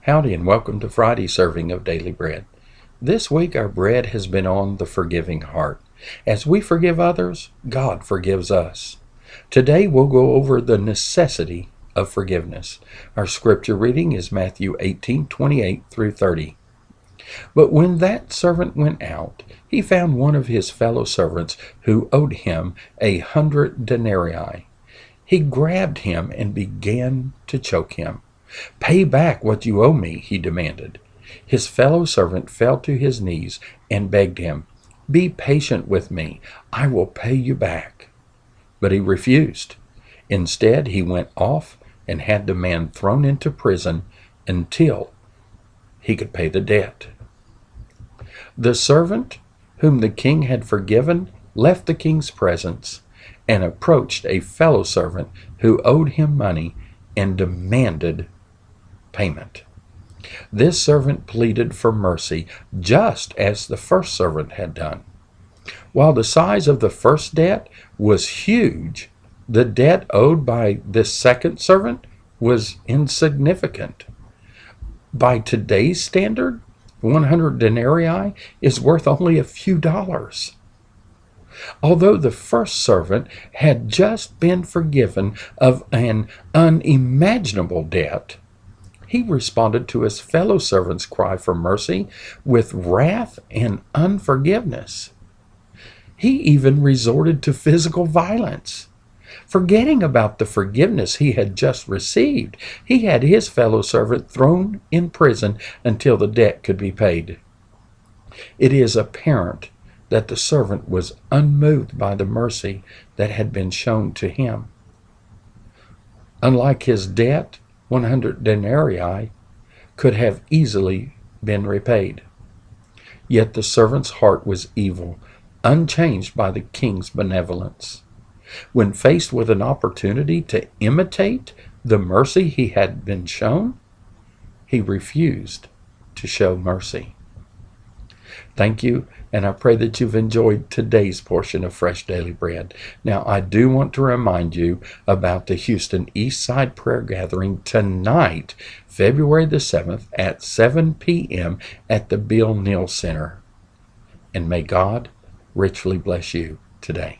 Howdy and welcome to Friday's serving of Daily Bread. This week our bread has been on the forgiving heart. As we forgive others, God forgives us. Today we'll go over the necessity of forgiveness. Our scripture reading is Matthew 18:28 through 30. But when that servant went out, he found one of his fellow servants who owed him 100 denarii. He grabbed him and began to choke him. "Pay back what you owe me," he demanded. His fellow servant fell to his knees and begged him, "Be patient with me, I will pay you back." But he refused. Instead, he went off and had the man thrown into prison until he could pay the debt. The servant whom the king had forgiven left the king's presence and approached a fellow servant who owed him money and demanded payment. This servant pleaded for mercy, just as the first servant had done. While the size of the first debt was huge, the debt owed by this second servant was insignificant. By today's standard, 100 denarii is worth only a few dollars. Although the first servant had just been forgiven of an unimaginable debt, he responded to his fellow servant's cry for mercy with wrath and unforgiveness. He even resorted to physical violence. Forgetting about the forgiveness he had just received, he had his fellow servant thrown in prison until the debt could be paid. It is apparent that the servant was unmoved by the mercy that had been shown to him. Unlike his debt, 100 denarii could have easily been repaid. Yet the servant's heart was evil, unchanged by the king's benevolence. When faced with an opportunity to imitate the mercy he had been shown, he refused to show mercy. Thank you, and I pray that you've enjoyed today's portion of Fresh Daily Bread. Now, I do want to remind you about the Houston East Side Prayer Gathering tonight, February the 7th at 7 p.m. at the Bill Neal Center. And may God richly bless you today.